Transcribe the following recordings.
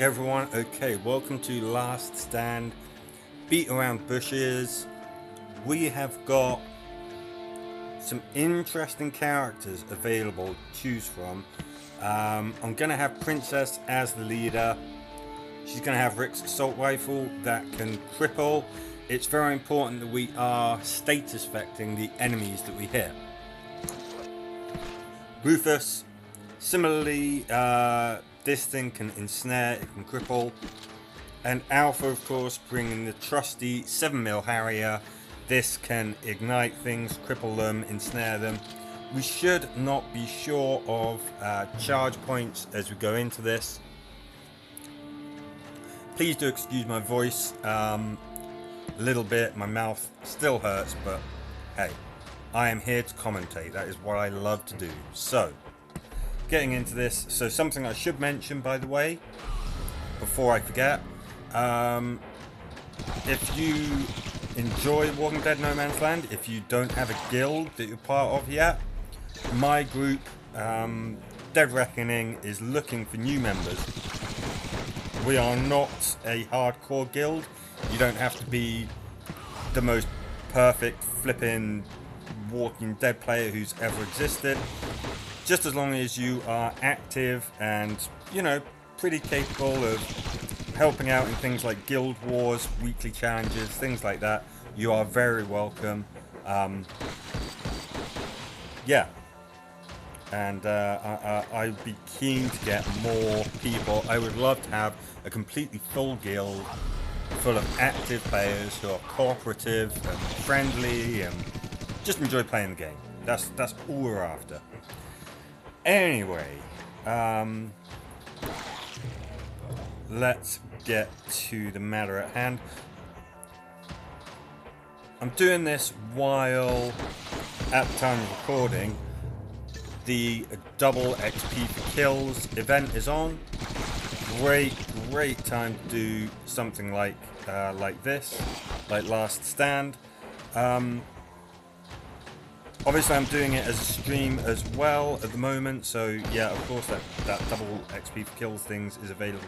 Everyone, okay, welcome to Last Stand. Beat around bushes. We have got some interesting characters available to choose from. I'm gonna have Princess as the leader. She's gonna have Rick's assault rifle that can cripple. It's very important that we are status affecting the enemies that we hit. Rufus, similarly, this thing can ensnare, it can cripple. And Alpha, of course, bringing the trusty 7mm Harrier. This can ignite things, cripple them, ensnare them. We should not be sure of charge points as we go into this. Please do excuse my voice a little bit. My mouth still hurts, but hey, I am here to commentate. That is what I love to do. So, getting into this. So something I should mention, by the way, before I forget. If you enjoy Walking Dead No Man's Land, if you don't have a guild that you're part of yet, my group, Dead Reckoning, is looking for new members. We are not a hardcore guild. You don't have to be the most perfect flipping Walking Dead player who's ever existed. Just as long as you are active and, you know, pretty capable of helping out in things like guild wars, weekly challenges, things like that, you are very welcome. Yeah. And I'd be keen to get more people. I would love to have a completely full guild full of active players who are cooperative and friendly and just enjoy playing the game. That's all we're after. Anyway, let's get to the matter at hand. I'm doing this while, at the time of recording, the double XP for kills event is on. Great time to do something like this, like Last Stand. Obviously I'm doing it as a stream as well at the moment, so yeah, of course that double XP for kills things is available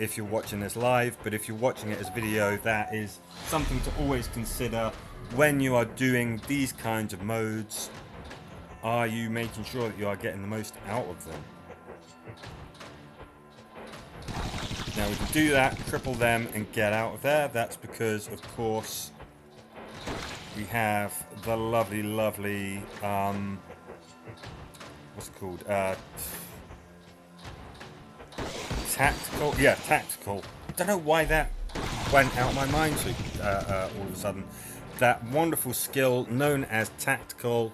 if you're watching this live, but if you're watching it as video, that is something to always consider when you are doing these kinds of modes. Are you making sure that you are getting the most out of them? Now we can do that, cripple them and get out of there. That's because, of course, we have the lovely, what's it called? Tactical? Yeah, tactical. Don't know why that went out of my mind all of a sudden. That wonderful skill known as tactical,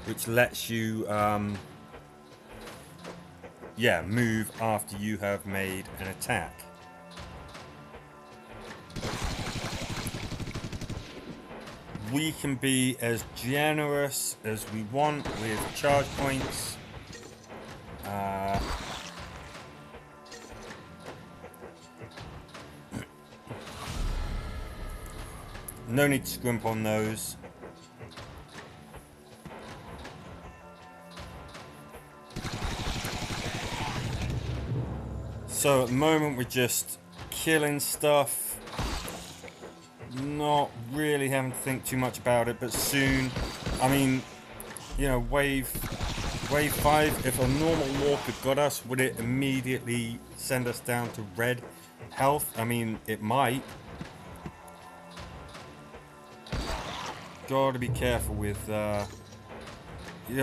which lets you, move after you have made an attack. We can be as generous as we want with charge points. No need to scrimp on those. So at the moment we're just killing stuff. Not really having to think too much about it, but soon, I mean, you know, wave 5, if a normal walker got us, would it immediately send us down to red health? I mean, it might. Gotta be careful with, you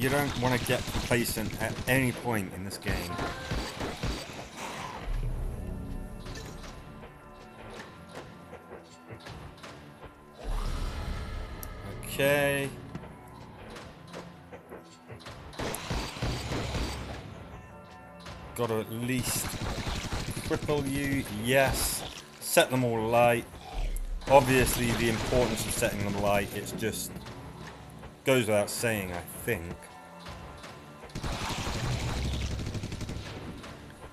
don't want to get complacent at any point in this game. Okay. Gotta at least cripple you, yes. Set them all light. Obviously the importance of setting them light, it's just goes without saying, I think.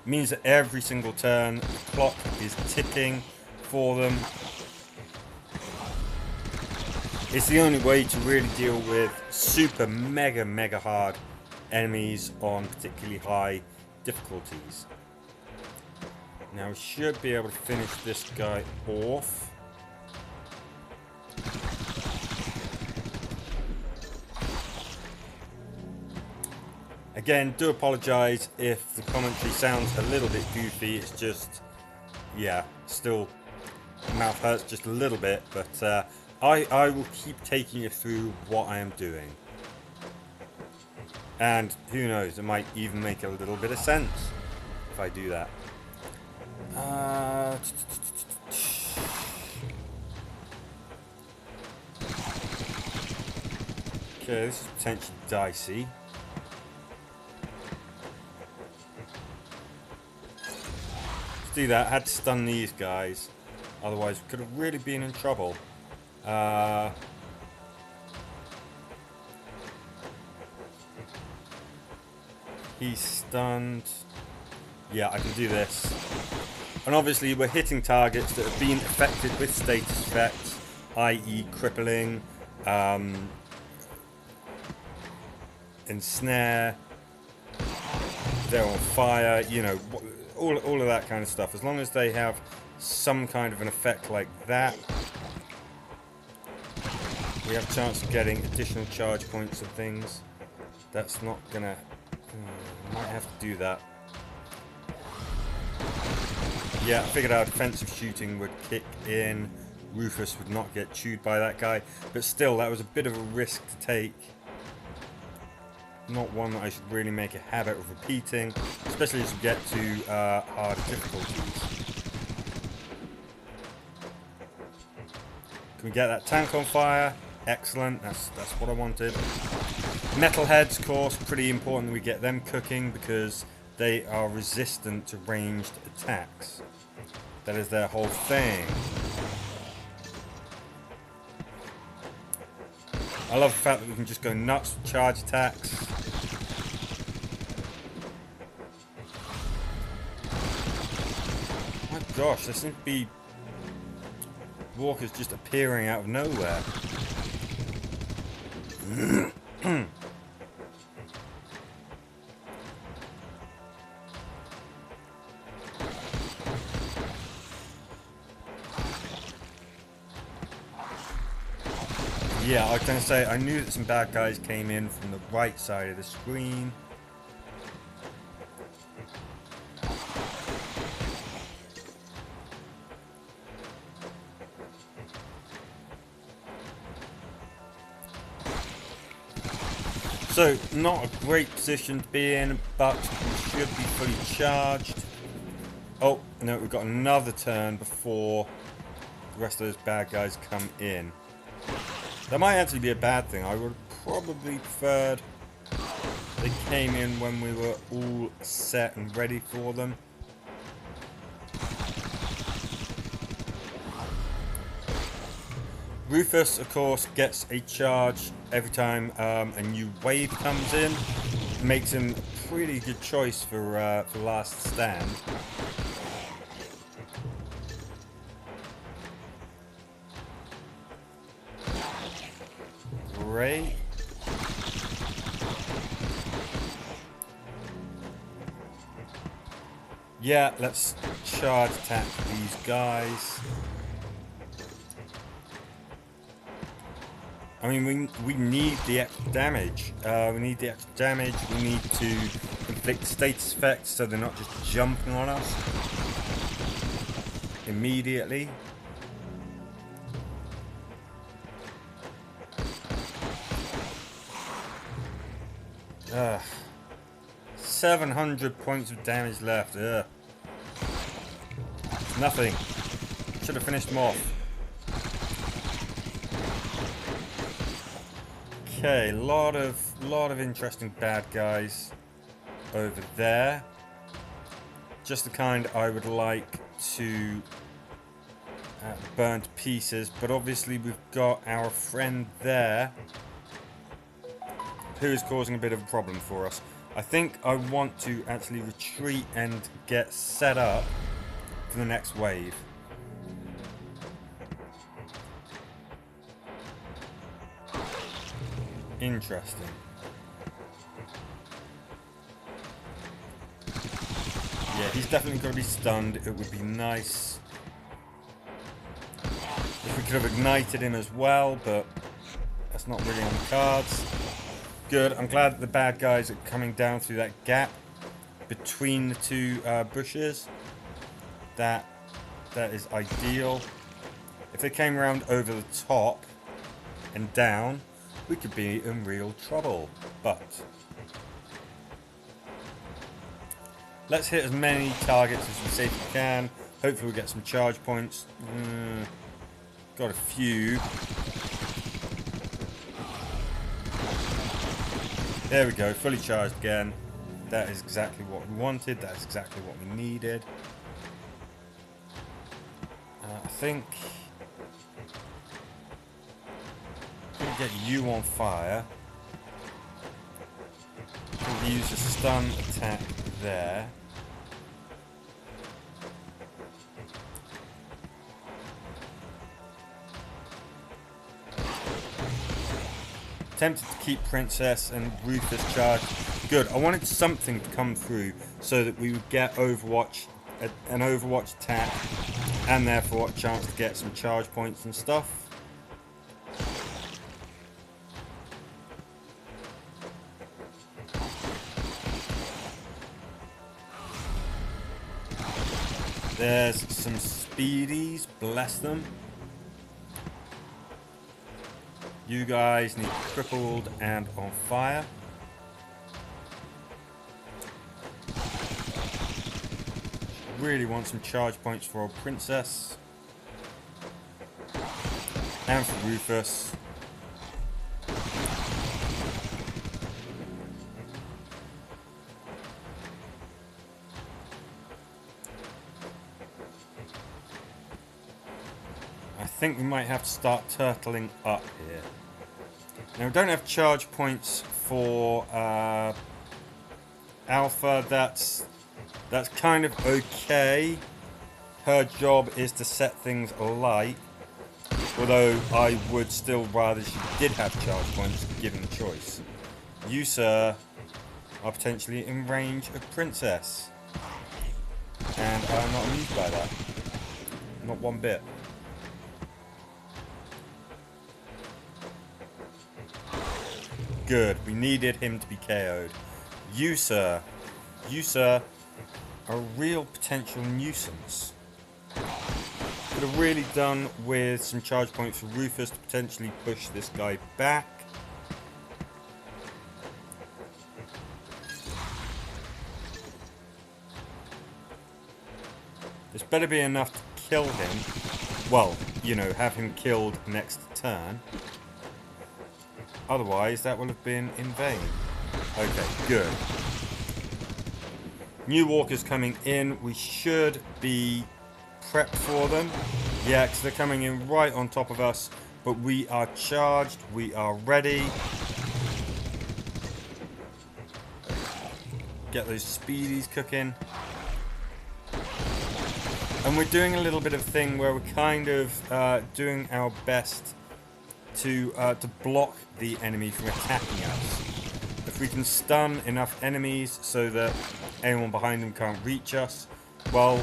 Means that every single turn the clock is ticking for them. It's the only way to really deal with super mega hard enemies on particularly high difficulties. Now we should be able to finish this guy off. Again, do apologise if the commentary sounds a little bit goofy. It's just, yeah, still mouth hurts just a little bit, but I will keep taking you through what I am doing. And who knows, it might even make a little bit of sense if I do that. Okay, this is potentially dicey. Let's do that. I had to stun these guys. Otherwise, we could have really been in trouble. He's stunned. Yeah, I can do this. And obviously we're hitting targets that have been affected with status effects, i.e. crippling, ensnare, they're on fire, you know, all of that kind of stuff. As long as they have some kind of an effect like that, we have a chance of getting additional charge points and things. That's not gonna... might have to do that. Yeah, I figured our defensive shooting would kick in. Rufus would not get chewed by that guy. But still, that was a bit of a risk to take. Not one that I should really make a habit of repeating, especially as we get to harder difficulties. Can we get that tank on fire? Excellent, that's what I wanted. Metalheads, of course, pretty important that we get them cooking because they are resistant to ranged attacks. That is their whole thing. I love the fact that we can just go nuts with charge attacks. My gosh, there seems to be walkers just appearing out of nowhere. Yeah, I was going to say, I knew that some bad guys came in from the right side of the screen. So, not a great position to be in, but we should be fully charged. Oh, no, we've got another turn before the rest of those bad guys come in. That might actually be a bad thing. I would have probably preferred they came in when we were all set and ready for them. Rufus, of course, gets a charge every time a new wave comes in. Makes him a pretty good choice for last stand. Great. Yeah, let's charge attack these guys. I mean, we need the extra damage. We need the extra damage. We need to inflict status effects so they're not just jumping on us immediately. Ugh. 700 points of damage left. Ugh. Nothing. Should have finished them off. Okay, lot of interesting bad guys over there. Just the kind I would like to burn to pieces, but obviously we've got our friend there who is causing a bit of a problem for us. I think I want to actually retreat and get set up for the next wave. Interesting. Yeah, he's definitely going to be stunned. It would be nice if we could have ignited him as well, but that's not really on the cards. Good. I'm glad that the bad guys are coming down through that gap between the two bushes. That is ideal. If they came around over the top and down, we could be in real trouble. But let's hit as many targets as we safely can. Hopefully we'll get some charge points. Got a few. There we go, fully charged again. That is exactly what we wanted. That is exactly what we needed. I think I'm going to get you on fire. We'll use a stun attack there. Tempted to keep Princess and Rufus charged. Good. I wanted something to come through so that we would get Overwatch, an Overwatch attack, and therefore a chance to get some charge points and stuff. There's some speedies, bless them. You guys need crippled and on fire. Really want some charge points for our Princess. And for Rufus. I think we might have to start turtling up here. Now we don't have charge points for Alpha. That's kind of okay. Her job is to set things alight. Although I would still rather she did have charge points given the choice. You, sir, are potentially in range of Princess. And I'm not amused by that. Not one bit. Good. We needed him to be KO'd. You, sir, are a real potential nuisance. Could have really done with some charge points for Rufus to potentially push this guy back. This better be enough to kill him. Well, you know, have him killed next turn. Otherwise, that will have been in vain. Okay, good. New walkers coming in. We should be prepped for them. Yeah, because they're coming in right on top of us. But we are charged. We are ready. Get those speedies cooking. And we're doing a little bit of thing where we're kind of doing our best to block the enemy from attacking us. If we can stun enough enemies so that anyone behind them can't reach us, well,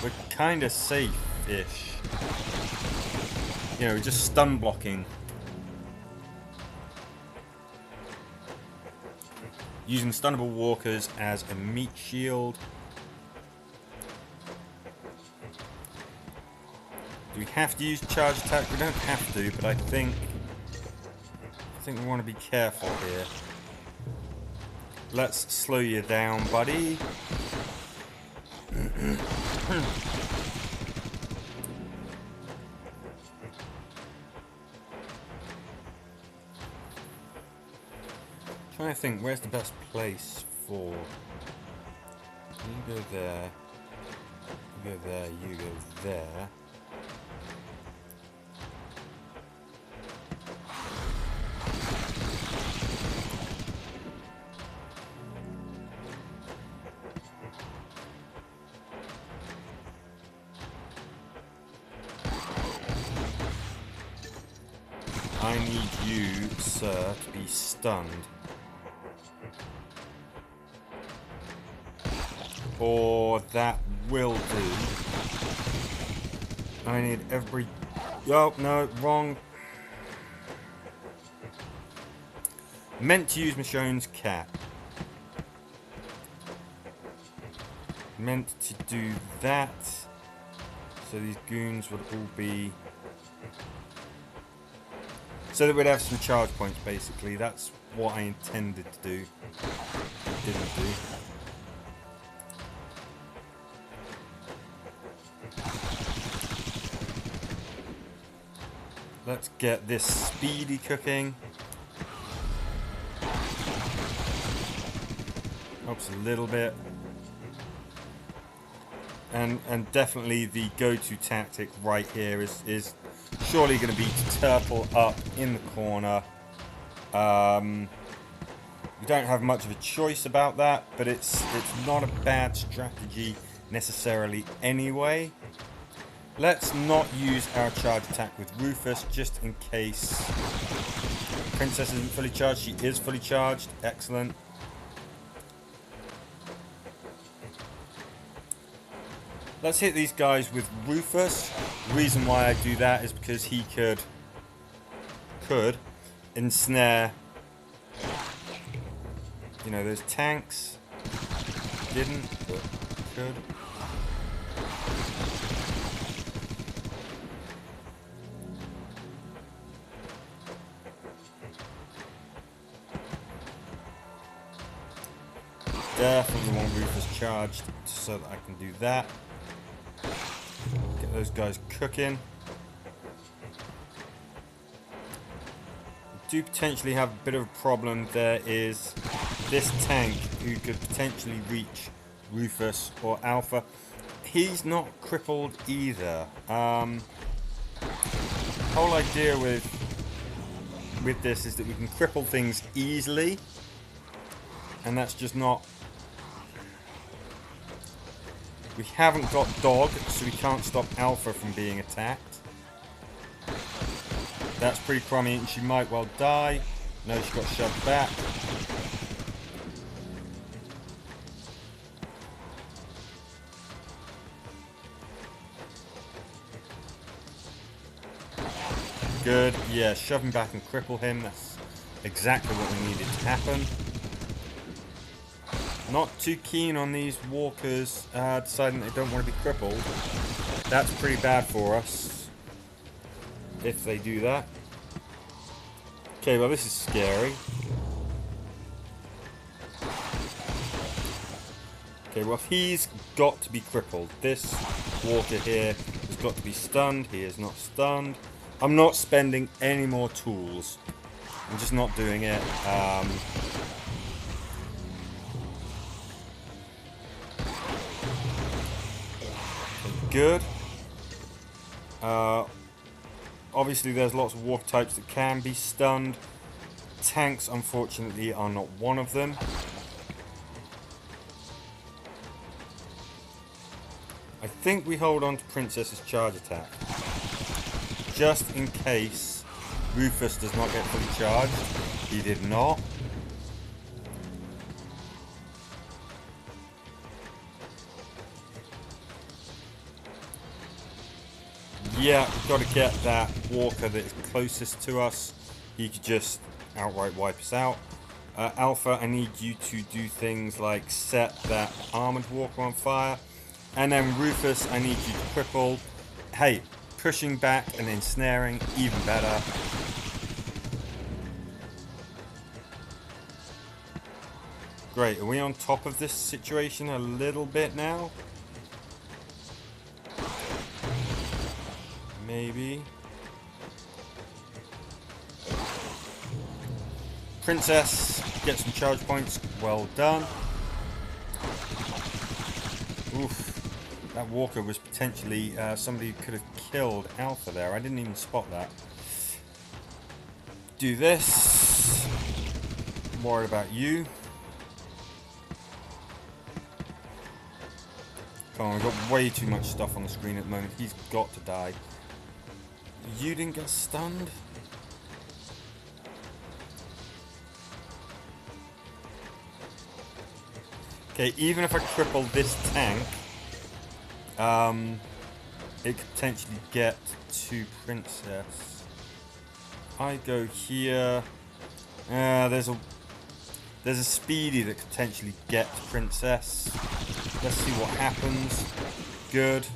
we're kind of safe-ish. You know, just stun blocking. Using stunnable walkers as a meat shield. Do we have to use charge attack? We don't have to, but I think we want to be careful here. Let's slow you down, buddy. Trying to think, where's the best place for... You go there. You go there. You go there. I need you, sir, to be stunned. or that will do. I need every... Oh, no, wrong. Meant to use Michonne's cat. Meant to do that. So these goons would all be... So that we'd have some charge points, basically. That's what I intended to do. Didn't do. Let's get this speedy cooking. Helps a little bit. And definitely the go-to tactic right here is surely going to be to turtle up in the corner. We don't have much of a choice about that, but it's not a bad strategy necessarily anyway. Let's not use our charge attack with Rufus, just in case. Princess isn't fully charged. She is fully charged. Excellent. Let's hit these guys with Rufus. The reason why I do that is because he could ensnare, you know, those tanks. Didn't, but could. Definitely want Rufus charged so that I can do that. Get those guys cooking. We do potentially have a bit of a problem. There is this tank who could potentially reach Rufus or Alpha. He's not crippled either. Whole idea with this is that we can cripple things easily, and that's just not... We haven't got Dog, so we can't stop Alpha from being attacked. That's pretty crummy, and she might well die. No, she got shoved back. Good. Yeah, shove him back and cripple him. That's exactly what we needed to happen. Not too keen on these walkers deciding they don't want to be crippled. That's pretty bad for us if they do that. Okay, well, this is scary. Okay, well, he's got to be crippled. This walker here has got to be stunned. He is not stunned. I'm not spending any more tools. I'm just not doing it. Good. Obviously there's lots of walker types that can be stunned. Tanks, unfortunately, are not one of them. I think we hold on to Princess's charge attack, just in case Rufus does not get fully charged. He did not. Yeah, we've got to get that walker that is closest to us. He could just outright wipe us out. Alpha, I need you to do things like set that armored walker on fire. And then Rufus, I need you to cripple. Hey, pushing back and ensnaring, even better. Great, are we on top of this situation a little bit now? Maybe. Princess, get some charge points. Well done. Oof. That walker was potentially somebody who could have killed Alpha there. I didn't even spot that. Do this. I'm worried about you. Come on, we've got way too much stuff on the screen at the moment. He's got to die. You didn't get stunned? Okay, even if I cripple this tank, it could potentially get to Princess. I go here. There's a Speedy that could potentially get to Princess. Let's see what happens. Good.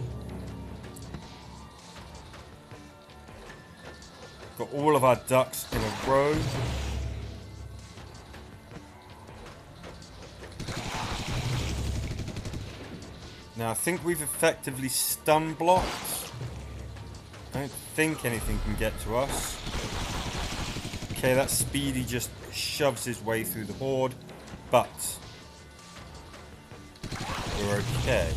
Got all of our ducks in a row. Now I think we've effectively stun blocked. I don't think anything can get to us. Okay, that Speedy just shoves his way through the horde, but we're okay.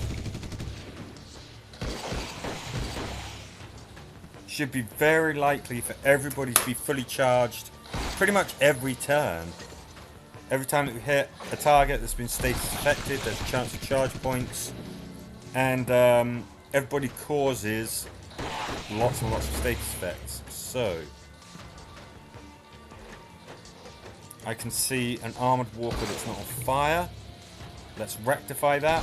Should be very likely for everybody to be fully charged pretty much every turn. Every time that we hit a target that's been status affected, there's a chance of charge points. And everybody causes lots and lots of status effects. So I can see an armored walker that's not on fire. Let's rectify that.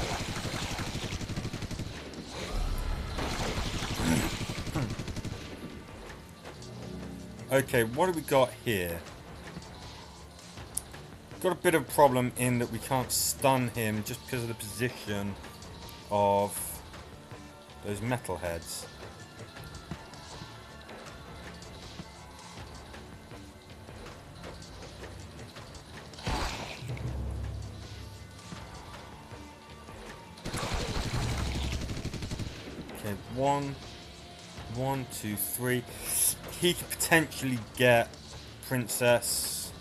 Okay, what do we got here? Got a bit of a problem in that we can't stun him just because of the position of those metalheads. Okay, one, two, three. He could potentially get Princess.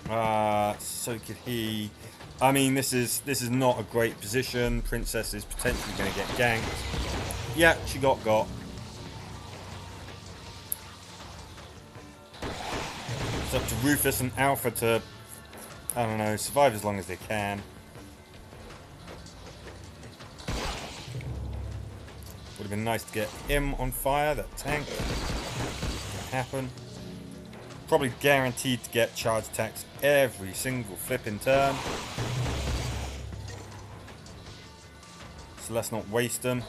So could he. I mean, this is not a great position. Princess is potentially going to get ganked. Yeah, she got. It's up to Rufus and Alpha to, I don't know, survive as long as they can. Would have been nice to get him on fire, that tank. Didn't happen. Probably guaranteed to get charge attacks every single flipping turn. So let's not waste them.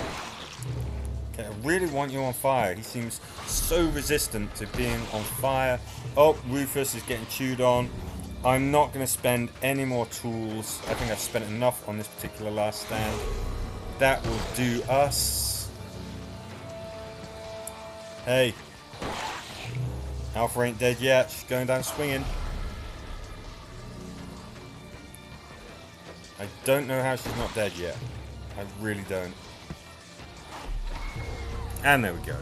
Okay, I really want you on fire. He seems so resistant to being on fire. Oh, Rufus is getting chewed on. I'm not going to spend any more tools. I think I've spent enough on this particular last stand. That will do us. Hey. Alpha ain't dead yet. She's going down swinging. I don't know how she's not dead yet. I really don't. And there we go.